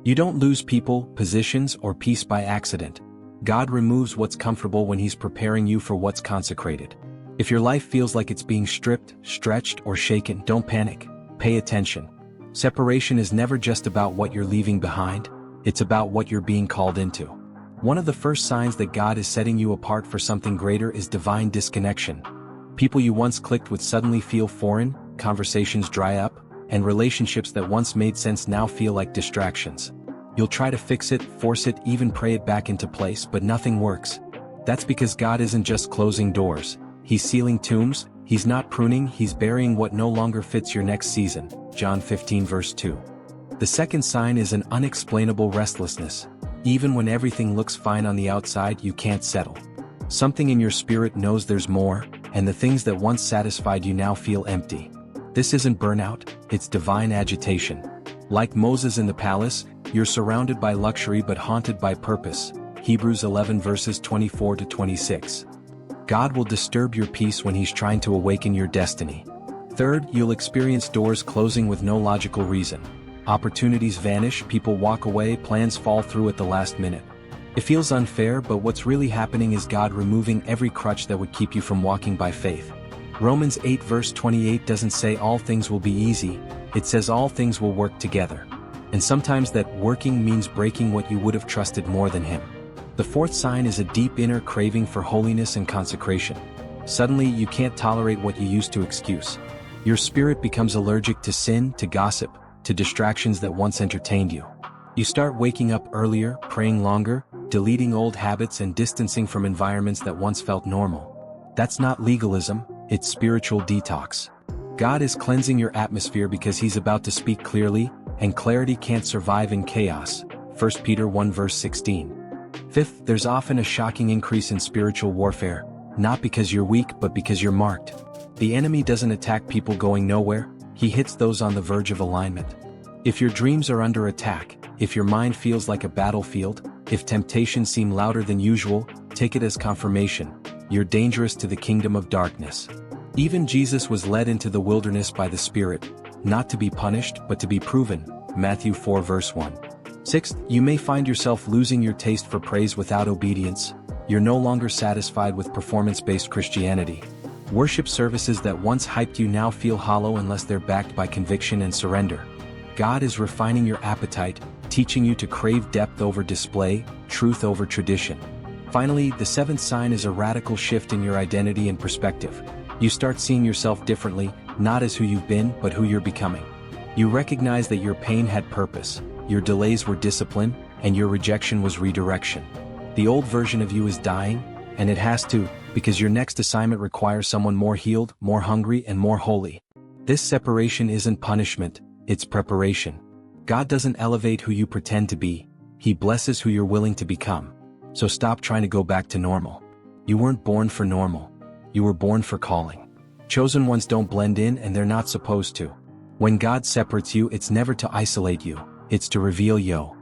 You don't lose people, positions, or peace by accident. God removes what's comfortable when He's preparing you for what's consecrated. If your life feels like it's being stripped, stretched, or shaken, don't panic. Pay attention. Separation is never just about what you're leaving behind, it's about what you're being called into. One of the first signs that God is setting you apart for something greater is divine disconnection. People you once clicked with suddenly feel foreign, conversations dry up, and relationships that once made sense now feel like distractions. You'll try to fix it, force it, even pray it back into place, but nothing works. That's because God isn't just closing doors, He's sealing tombs. He's not pruning, He's burying what no longer fits your next season. John 15 verse 2. The second sign is an unexplainable restlessness. Even when everything looks fine on the outside, you can't settle. Something in your spirit knows there's more, and the things that once satisfied you now feel empty. This isn't burnout, it's divine agitation. Like Moses in the palace, you're surrounded by luxury but haunted by purpose. Hebrews 11 verses 24 to 26. God will disturb your peace when He's trying to awaken your destiny. Third, you'll experience doors closing with no logical reason. Opportunities vanish, people walk away, plans fall through at the last minute. It feels unfair, but what's really happening is God removing every crutch that would keep you from walking by faith. Romans 8 verse 28 doesn't say all things will be easy, it says all things will work together. And sometimes that working means breaking what you would have trusted more than Him. The fourth sign is a deep inner craving for holiness and consecration. Suddenly you can't tolerate what you used to excuse. Your spirit becomes allergic to sin, to gossip, to distractions that once entertained you. You start waking up earlier, praying longer, deleting old habits and distancing from environments that once felt normal. That's not legalism, it's spiritual detox. God is cleansing your atmosphere because He's about to speak clearly, and clarity can't survive in chaos. 1 Peter 1 verse 16. Fifth, there's often a shocking increase in spiritual warfare, not because you're weak but because you're marked. The enemy doesn't attack people going nowhere, he hits those on the verge of alignment. If your dreams are under attack, if your mind feels like a battlefield, if temptations seem louder than usual, take it as confirmation. You're dangerous to the kingdom of darkness. Even Jesus was led into the wilderness by the Spirit, not to be punished but to be proven. Matthew 4 verse 1. Sixth, you may find yourself losing your taste for praise without obedience. You're no longer satisfied with performance-based Christianity. Worship services that once hyped you now feel hollow unless they're backed by conviction and surrender. God is refining your appetite, teaching you to crave depth over display, truth over tradition. Finally, the seventh sign is a radical shift in your identity and perspective. You start seeing yourself differently, not as who you've been, but who you're becoming. You recognize that your pain had purpose, your delays were discipline, and your rejection was redirection. The old version of you is dying, and it has to, because your next assignment requires someone more healed, more hungry, and more holy. This separation isn't punishment, it's preparation. God doesn't elevate who you pretend to be, He blesses who you're willing to become. So stop trying to go back to normal. You weren't born for normal. You were born for calling. Chosen ones don't blend in and they're not supposed to. When God separates you, it's never to isolate you, it's to reveal you.